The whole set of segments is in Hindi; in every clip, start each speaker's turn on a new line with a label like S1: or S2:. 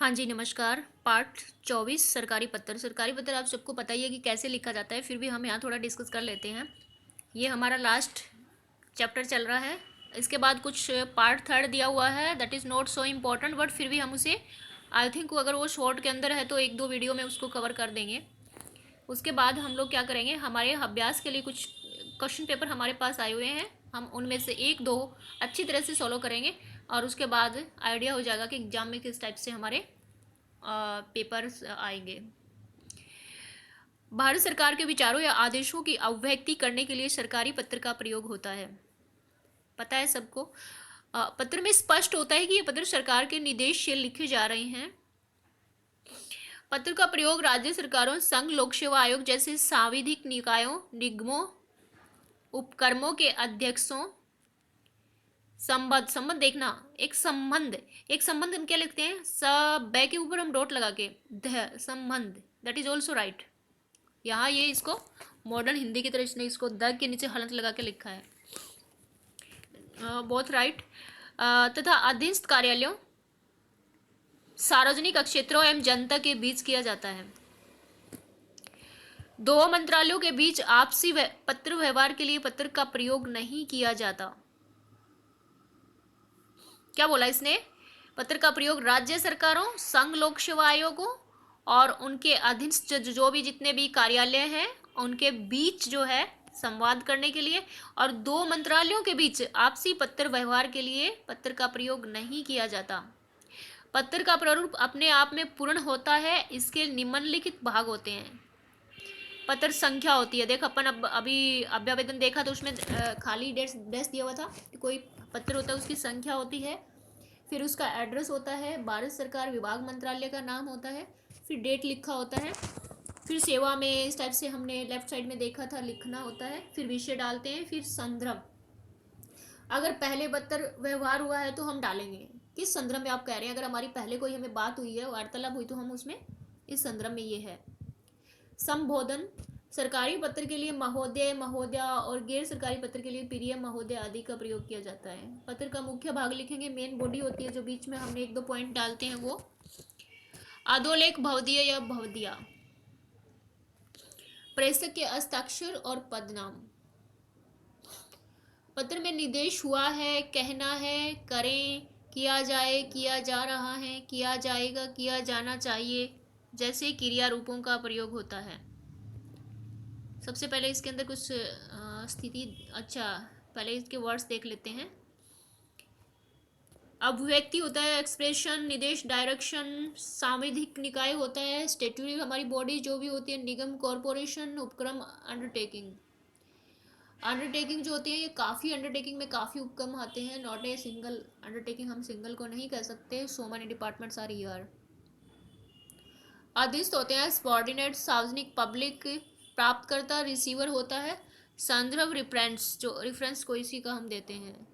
S1: हाँ जी, नमस्कार। पार्ट 24 सरकारी पत्र। सरकारी पत्र आप सबको पता ही है कि कैसे लिखा जाता है, फिर भी हम यहाँ थोड़ा डिस्कस कर लेते हैं। ये हमारा लास्ट चैप्टर चल रहा है। इसके बाद कुछ पार्ट थर्ड दिया हुआ है, that is not so important, but फिर भी हम उसे आई थिंक अगर वो शॉर्ट के अंदर है तो एक दो वीडियो में उसको कवर कर देंगे। उसके बाद हम लोग क्या करेंगे, हमारे अभ्यास के लिए कुछ क्वेश्चन पेपर हमारे पास आए हुए हैं, हम उनमें से एक दो अच्छी तरह से सॉल्व करेंगे और उसके बाद आइडिया हो जाएगा कि एग्जाम में किस टाइप से हमारे पेपर्स आएंगे। भारत सरकार के विचारों या आदेशों की अभिव्यक्ति करने के लिए सरकारी पत्र का प्रयोग होता है, पता है सबको। पत्र में स्पष्ट होता है कि ये पत्र सरकार के निर्देश से लिखे जा रहे हैं। पत्र का प्रयोग राज्य सरकारों, संघ लोक सेवा आयोग जैसे सांविधिक निकायों, निगमों, उपक्रमों के अध्यक्षों, संबंध देखना, एक संबंध हम क्या लिखते हैं, सब बै के ऊपर हम डॉट लगा के संबंध, दैट इज ऑल्सो राइट। यहाँ ये इसको मॉडर्न हिंदी की तरह इसने इसको द के नीचे हलंत लगा के लिखा है, बहुत राइट। तथा अधीनस्थ कार्यालयों, सार्वजनिक क्षेत्रों एवं जनता के बीच किया जाता है। दो मंत्रालयों के बीच आपसी पत्र व्यवहार के लिए पत्र का प्रयोग नहीं किया जाता। क्या बोला इसने, पत्र का प्रयोग राज्य सरकारों, संघ लोक सेवा आयोगों और उनके अधीनस्थ जो भी जितने भी कार्यालय हैं उनके बीच जो है संवाद करने के लिए, और दो मंत्रालयों के बीच आपसी पत्र व्यवहार के लिए पत्र का प्रयोग नहीं किया जाता। पत्र का प्रारूप अपने आप में पूर्ण होता है, इसके निम्नलिखित भाग होते हैं। पत्र संख्या होती है, देख अपन अब अभी अभ्यावेदन देखा तो उसमें खाली डेस्क दिया हुआ था, कोई पत्र होता है उसकी संख्या होती है, फिर उसका एड्रेस होता है, भारत सरकार विभाग मंत्रालय का नाम होता है, फिर डेट लिखा होता है, फिर सेवा में इस टाइप से हमने लेफ्ट साइड में देखा था लिखना होता है, फिर विषय डालते हैं, फिर संदर्भ। अगर पहले पत्र व्यवहार हुआ है तो हम डालेंगे किस संदर्भ में, आप कह रहे हैं अगर हमारी पहले कोई हमें बात हुई है, वार्तालाप हुई, तो हम उसमें इस संदर्भ में ये है। संबोधन, सरकारी पत्र के लिए महोदय, महोदया और गैर सरकारी पत्र के लिए प्रिय, महोदय आदि का प्रयोग किया जाता है। पत्र का मुख्य भाग लिखेंगे, मेन बॉडी होती है जो बीच में हमने एक दो पॉइंट डालते हैं वो। अधोलेख, भवदीय या भवदिया, प्रेषक के हस्ताक्षर और पदनाम। पत्र में निर्देश हुआ है, कहना है, करें, किया जाए, किया जा रहा है, किया जाएगा, किया जाना चाहिए जैसे क्रिया रूपों का प्रयोग होता है। सबसे पहले इसके अंदर कुछ स्थिति, अच्छा पहले इसके वर्ड्स देख लेते हैं। अभिव्यक्ति होता है, एक्सप्रेशन, निर्देश, डायरेक्शन। सांविधिक निकाय होता है, स्टेट्यूटरी हमारी बॉडी जो भी होती है, निगम, कॉरपोरेशन, उपक्रम, अंडरटेकिंग। अंडरटेकिंग जो होती है, ये काफ़ी अंडरटेकिंग में काफ़ी उपक्रम आते हैं, नॉट ए सिंगल अंडरटेकिंग, हम सिंगल को नहीं कह सकते, so many departments are here. अधीनस्थ होते हैं, सबॉर्डिनेट, सार्वजनिक, पब्लिक, प्राप्तकर्ता, रिसीवर होता है, संदर्भ, रेफरेंस, जो रेफरेंस को इसी का हम देते हैं।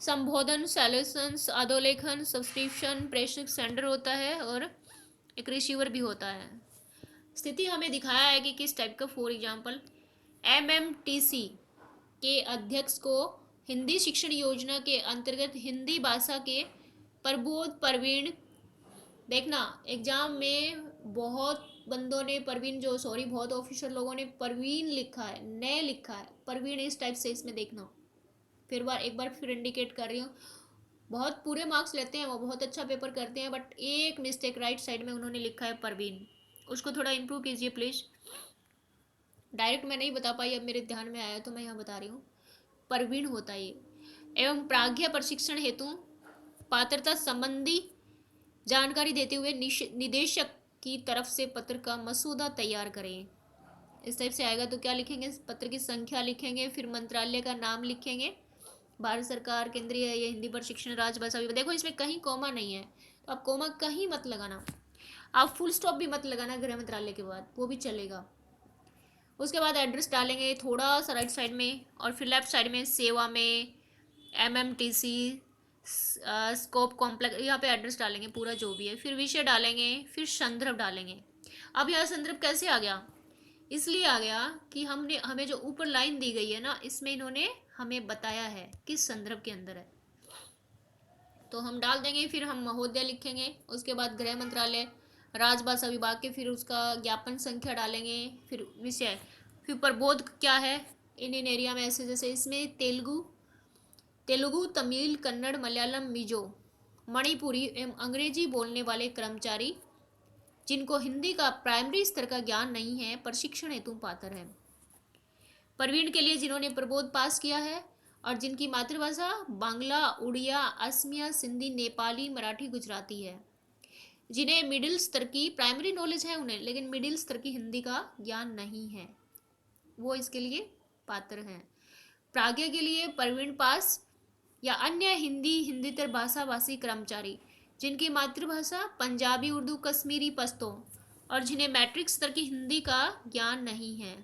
S1: संबोधन, सैल्यूशंस, अधोलेखन, सब्सक्रिप्शन, प्रेषक सेंडर होता है और एक रिसीवर भी होता है। स्थिति हमें दिखाया है कि किस टाइप का, फॉर एग्जाम्पल एमएमटीसी के अध्यक्ष को हिंदी शिक्षण योजना के अंतर्गत हिंदी भाषा के प्रबोध प्रवीण, देखना एग्जाम में बहुत बंदों ने प्रवीण, जो सॉरी बहुत ऑफिसर लोगों ने प्रवीण लिखा है, नए लिखा है प्रवीण, इस टाइप से इसमें देखना। फिर एक बार फिर इंडिकेट कर रही हूँ, बहुत पूरे मार्क्स लेते हैं वो, बहुत अच्छा पेपर करते हैं, बट एक मिस्टेक राइट साइड में उन्होंने लिखा है प्रवीण, उसको थोड़ा इम्प्रूव कीजिए प्लीज़। डायरेक्ट मैं नहीं बता पाई, अब मेरे ध्यान में आया तो मैं यहाँ बता रही हूँ, प्रवीण होता है ये। एवं प्राज्ञ प्रशिक्षण हेतु पात्रता संबंधी जानकारी देते हुए निदेशक की तरफ से पत्र का मसूदा तैयार करें। इस टाइप से आएगा तो क्या लिखेंगे, पत्र की संख्या लिखेंगे, फिर मंत्रालय का नाम लिखेंगे, भारत सरकार, केंद्रीय या हिंदी प्रशिक्षण राजभाषा विभाग। देखो इसमें कहीं कॉमा नहीं है तो आप कॉमा कहीं मत लगाना, आप फुल स्टॉप भी मत लगाना गृह मंत्रालय के बाद, वो भी चलेगा। उसके बाद एड्रेस डालेंगे थोड़ा सा राइट साइड में, और फिर लेफ्ट साइड में सेवा में, एमएमटीसी, स्कोप कॉम्प्लेक्स, यहाँ पे एड्रेस डालेंगे पूरा जो भी है, फिर विषय डालेंगे, फिर संदर्भ डालेंगे। अब यहाँ संदर्भ कैसे आ गया, इसलिए आ गया कि हमें जो ऊपर लाइन दी गई है ना, इसमें इन्होंने हमें बताया है किस संदर्भ के अंदर है। तो हम डाल देंगे, फिर हम महोदय लिखेंगे, उसके बाद गृह मंत्रालय, राजभाषा विभाग के, फिर उसका ज्ञापन संख्या डालेंगे, फिर विषय, फिर प्रबोध क्या है इन एरिया में, ऐसे जैसे इसमें तेलुगु, तमिल, कन्नड़, मलयालम, मिजो, मणिपुरी एवं अंग्रेजी बोलने वाले कर्मचारी जिनको हिंदी का प्राइमरी स्तर का ज्ञान नहीं है प्रशिक्षण हेतु पात्र है। प्रवीण के लिए जिन्होंने प्रबोध पास किया है और जिनकी मातृभाषा बांग्ला, उड़िया, असमिया, सिंधी, नेपाली, मराठी, गुजराती है। जिन्हें मिडिल स्तर की प्राइमरी नॉलेज है उन्हें, लेकिन मिडिल स्तर की हिंदी का ज्ञान नहीं है, वो इसके लिए पात्र हैं। प्राज्ञ के लिए प्रवीण पास या अन्य हिंदीतर भाषा भाषी कर्मचारी जिनकी मातृभाषा पंजाबी, उर्दू, कश्मीरी, पश्तो और जिन्हें मैट्रिक स्तर की हिंदी का ज्ञान नहीं है।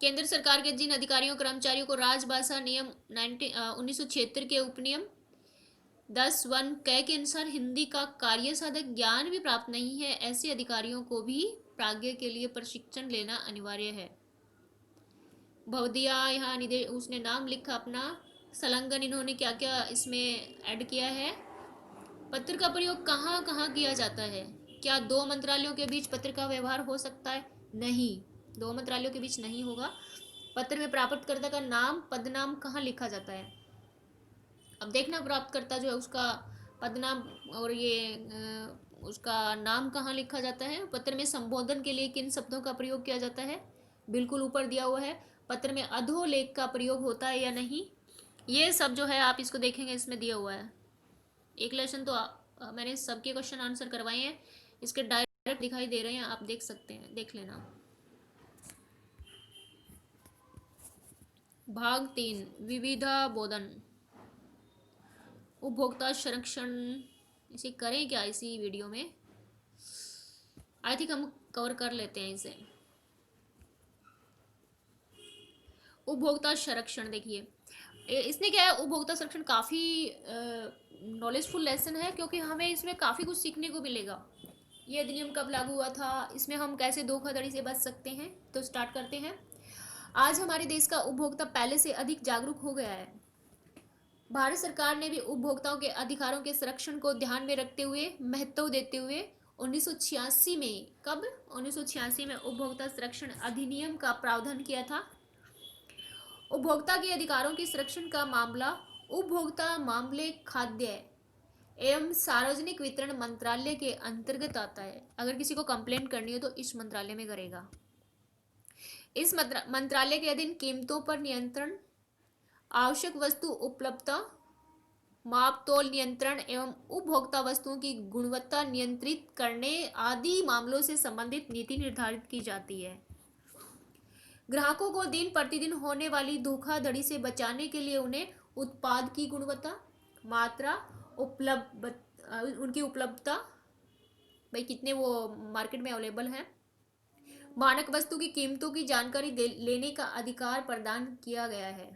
S1: केंद्र सरकार के जिन अधिकारियों कर्मचारियों को राजभाषा नियम 1976 के उपनियम 10(1) क के अनुसार हिंदी का कार्य साधक ज्ञान भी प्राप्त नहीं है, ऐसे अधिकारियों को भी प्राज्ञ के लिए प्रशिक्षण लेना अनिवार्य है। भवदिया यहाँ उसने नाम लिखा अपना, सलंगन इन्होंने क्या क्या इसमें ऐड किया है। पत्र का प्रयोग कहाँ कहाँ किया जाता है? क्या दो मंत्रालयों के बीच पत्र का व्यवहार हो सकता है? नहीं, दो मंत्रालयों के बीच नहीं होगा। पत्र में प्राप्तकर्ता का नाम, पदनाम कहाँ लिखा जाता है? अब देखना प्राप्तकर्ता जो है उसका पदनाम और ये उसका नाम कहाँ लिखा जाता है। पत्र में संबोधन के लिए किन शब्दों का प्रयोग किया जाता है? बिल्कुल ऊपर दिया हुआ है। पत्र में अधोलेख का प्रयोग होता है या नहीं, ये सब जो है आप इसको देखेंगे, इसमें दिया हुआ है। एक लेसन तो मैंने सबके क्वेश्चन आंसर करवाए हैं, इसके डायरेक्ट दिखाई दे रहे हैं, आप देख सकते हैं, देख लेना। भाग 3 विविधा बोधन उपभोक्ता संरक्षण, इसे करें क्या इसी वीडियो में? आई थिंक हम कवर कर लेते हैं इसे। उपभोक्ता संरक्षण देखिए, इसने क्या है, उपभोक्ता संरक्षण काफ़ी नॉलेजफुल लेसन है, क्योंकि हमें इसमें काफ़ी कुछ सीखने को मिलेगा। ये अधिनियम कब लागू हुआ था, इसमें हम कैसे धोखाधड़ी से बच सकते हैं, तो स्टार्ट करते हैं। आज हमारे देश का उपभोक्ता पहले से अधिक जागरूक हो गया है। भारत सरकार ने भी उपभोक्ताओं के अधिकारों के संरक्षण को ध्यान में रखते हुए महत्व देते हुए 1986 में, कब 1986 में उपभोक्ता संरक्षण अधिनियम का प्रावधान किया था। उपभोक्ता के अधिकारों के संरक्षण का मामला उपभोक्ता मामले, खाद्य एवं सार्वजनिक वितरण मंत्रालय के अंतर्गत आता है। अगर किसी को कंप्लेंट करनी हो तो इस मंत्रालय में करेगा। इस मंत्रालय के अधीन कीमतों पर नियंत्रण, आवश्यक वस्तु उपलब्धता, माप तोल नियंत्रण एवं उपभोक्ता वस्तुओं की गुणवत्ता नियंत्रित करने आदि मामलों से संबंधित नीति निर्धारित की जाती है। ग्राहकों को दिन प्रतिदिन होने वाली धोखाधड़ी से बचाने के लिए उन्हें उत्पाद की गुणवत्ता, मात्रा, उनकी उपलब्धता, भाई कितने वो मार्केट में अवेलेबल है, मानक वस्तु की कीमतों की जानकारी लेने का अधिकार प्रदान किया गया है।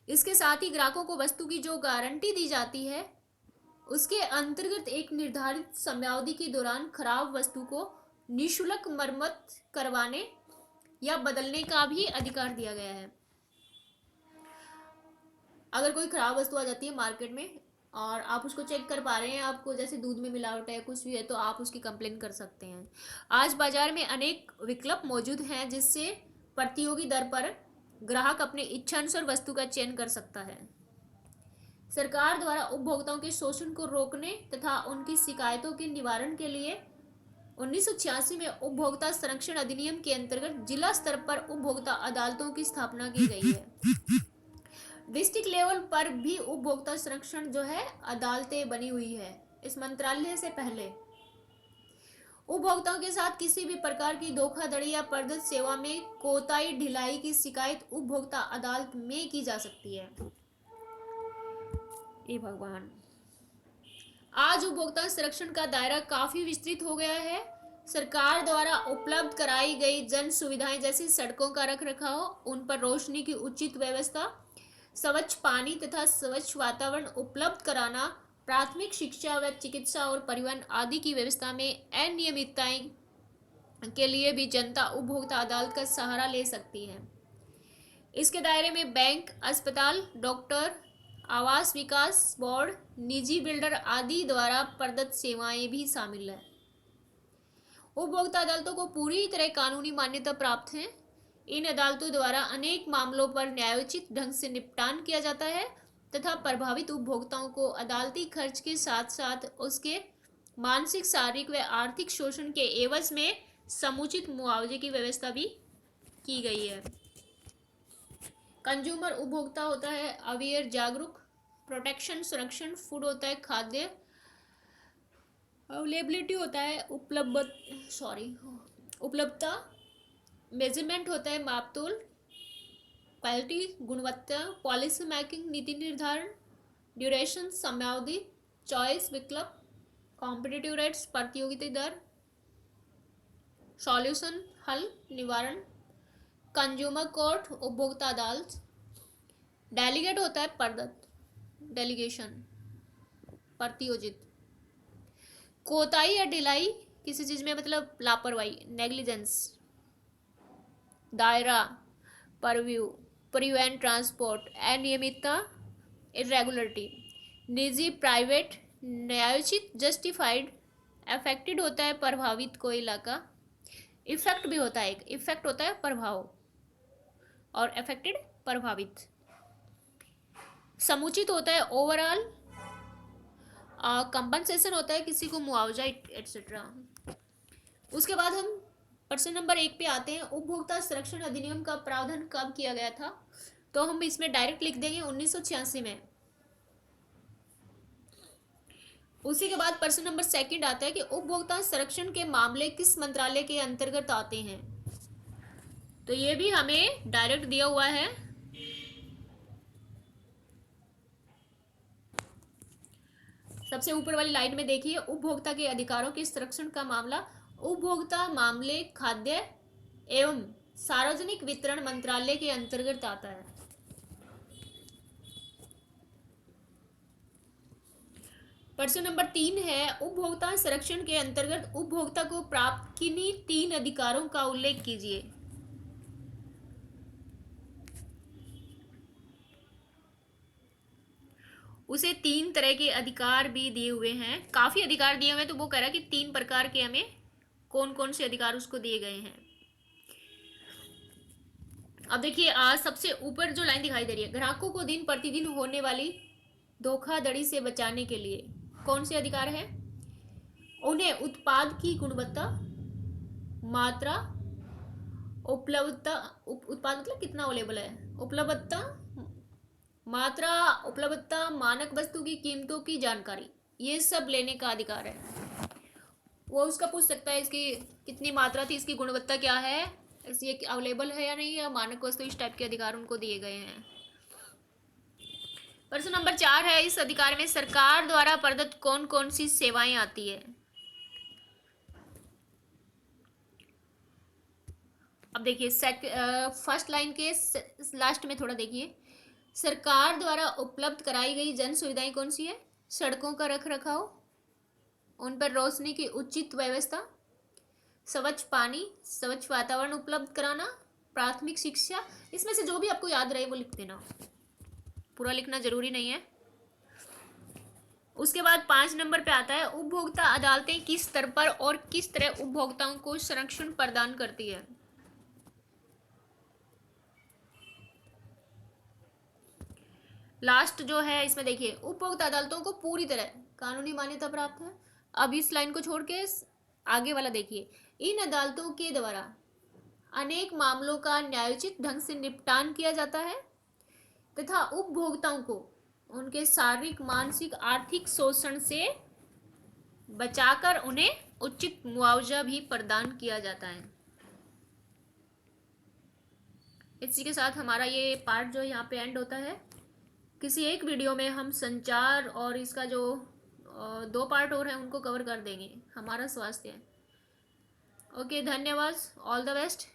S1: इसके साथ ही ग्राहकों को वस्तु की जो गारंटी दी जाती है उसके अंतर्गत एक निर्धारित समयावधि के दौरान खराब वस्तु को निःशुल्क मरम्मत करवाने या बदलने का भी अधिकार दिया गया है। अगर कोई खराब वस्तु आ जाती है मार्केट में और आप उसको चेक कर पा रहे हैं, आपको जैसे दूध में मिलावट है, कुछ भी है, तो आप उसकी कंप्लेन कर सकते हैं। आज बाजार में अनेक विकल्प मौजूद हैं जिससे प्रतियोगी दर पर ग्राहक अपने इच्छानुसार वस्तु का चयन कर सकता है। सरकार द्वारा उपभोक्ताओं के शोषण को रोकने तथा उनकी शिकायतों के निवारण के लिए 1986 में उपभोक्ता संरक्षण अधिनियम के अंतर्गत जिला स्तर पर उपभोक्ता अदालतों की स्थापना की गई है। डिस्ट्रिक्ट लेवल पर भी उपभोक्ता संरक्षण जो है अदालतें बनी हुई है। इस मंत्रालय से पहले उपभोक्ताओं के साथ किसी भी प्रकार की धोखाधड़ी या प्रदत्त सेवा में कोताही ढिलाई की शिकायत उपभोक्ता अदालत में की जा सकती है। ए भगवान, आज उपभोक्ता संरक्षण का दायरा काफी विस्तृत हो गया है। सरकार द्वारा उपलब्ध कराई गई जन सुविधाएं जैसे सड़कों का रखरखाव, उन पर रोशनी की उचित व्यवस्था, स्वच्छ पानी तथा स्वच्छ वातावरण उपलब्ध कराना, प्राथमिक शिक्षा व चिकित्सा और परिवहन आदि की व्यवस्था में अनियमितताएं के लिए भी जनता उपभोक्ता अदालत का सहारा ले सकती है। इसके दायरे में बैंक, अस्पताल, डॉक्टर, आवास विकास बोर्ड, निजी बिल्डर आदि द्वारा प्रदत्त सेवाएं भी शामिल है। उपभोक्ता अदालतों को पूरी तरह कानूनी मान्यता प्राप्त है। इन अदालतों द्वारा अनेक मामलों पर न्यायोचित ढंग से निपटान किया जाता है तथा प्रभावित उपभोक्ताओं को अदालती खर्च के साथ साथ उसके मानसिक, शारीरिक व आर्थिक शोषण के एवज में समुचित मुआवजे की व्यवस्था भी की गई है। कंज्यूमर उपभोक्ता होता है अवेयर, जागरूक। प्रोटेक्शन संरक्षण। फूड होता है खाद्य। अवेलेबिलिटी होता है उपलब्धता। मेजरमेंट होता है मापतोल। क्वालिटी गुणवत्ता। पॉलिसी मेकिंग नीति निर्धारण। ड्यूरेशन समयावधि। चॉइस विकल्प। कॉम्पिटिटिव रेट्स प्रतियोगिता दर। सॉल्यूशन हल निवारण। कंज्यूमर कोर्ट उपभोक्ता अदालत। डेलीगेट होता है प्रदत्त, डेलीगेशन प्रतियोजित। कोताही या ढिलाई किसी चीज में मतलब लापरवाही, नेग्लिजेंस। दायरा परव्यू, परिवहन ट्रांसपोर्ट, अनियमितता, इरेगुलरिटी। निजी प्राइवेट, न्यायोचित जस्टिफाइड। अफेक्टेड होता है प्रभावित कोई इलाका। इफेक्ट भी होता है, एक इफेक्ट होता है प्रभाव और अफेक्टेड प्रभावित। समुचित होता है ओवरऑल। कंपनसेशन होता है किसी को मुआवजा एटसेट्रा। उसके बाद हम प्रश्न नंबर 1 पे आते हैं। उपभोक्ता संरक्षण अधिनियम का प्रावधान कब किया गया था? तो हम इसमें डायरेक्ट लिख देंगे 1986 में। उसी के बाद प्रश्न नंबर 2 आता है कि उपभोक्ता संरक्षण के मामले किस मंत्रालय के अंतर्गत आते हैं? तो ये भी हमें डायरेक्ट दिया हुआ है। सबसे ऊपर वाली लाइन में देखिए, उपभोक्ता के अधिकारों के संरक्षण का मामला उपभोक्ता मामले खाद्य एवं सार्वजनिक वितरण मंत्रालय के अंतर्गत आता है। प्रश्न नंबर 3 है, उपभोक्ता संरक्षण के अंतर्गत उपभोक्ता को प्राप्त किन्हीं 3 अधिकारों का उल्लेख कीजिए। उसे 3 तरह के अधिकार भी दिए हुए हैं, काफी अधिकार दिए हुए हैं, तो वो कह रहा है कि 3 प्रकार के हमें कौन कौन से अधिकार उसको दिए गए हैं। अब देखिए, आज सबसे ऊपर जो लाइन दिखाई दे रही है, ग्राहकों को दिन प्रतिदिन होने वाली धोखाधड़ी से बचाने के लिए कौन से अधिकार है? उन्हें उत्पाद की गुणवत्ता, मात्रा, उपलब्धता, उत्पाद मतलब कितना अवेलेबल है, उपलब्धता, मात्रा, उपलब्धता, मानक वस्तु की कीमतों की जानकारी, ये सब लेने का अधिकार है। वो उसका पूछ सकता है इसकी कितनी मात्रा थी, इसकी गुणवत्ता क्या है, ये अवेलेबल है या नहीं, या मानक वस्तु, इस टाइप के अधिकार उनको दिए गए हैं। प्रश्न नंबर 4 है, इस अधिकार में सरकार द्वारा प्रदत्त कौन कौन सी सेवाएं आती है? अब देखिए फर्स्ट लाइन के लास्ट में थोड़ा देखिए, सरकार द्वारा उपलब्ध कराई गई जन सुविधाएं कौन सी है? सड़कों का रख रखाव, उन पर रोशनी की उचित व्यवस्था, स्वच्छ पानी, स्वच्छ वातावरण उपलब्ध कराना, प्राथमिक शिक्षा। इसमें से जो भी आपको याद रहे वो लिख देना, पूरा लिखना जरूरी नहीं है। उसके बाद 5 नंबर पे आता है, उपभोक्ता अदालतें किस स्तर पर और किस तरह उपभोक्ताओं को संरक्षण प्रदान करती है? लास्ट जो है इसमें देखिए, उपभोक्ता अदालतों को पूरी तरह कानूनी मान्यता प्राप्त है। अब इस लाइन को छोड़ के आगे वाला देखिए, इन अदालतों के द्वारा अनेक मामलों का न्यायोचित ढंग से निपटान किया जाता है तथा उपभोक्ताओं को उनके शारीरिक, मानसिक, आर्थिक शोषण से बचाकर उन्हें उचित मुआवजा भी प्रदान किया जाता है। इसी के साथ हमारा ये पार्ट जो यहाँ पे एंड होता है। किसी एक वीडियो में हम संचार और इसका जो 2 पार्ट और हैं उनको कवर कर देंगे, हमारा स्वास्थ्य। ओके, धन्यवाद, ऑल द बेस्ट।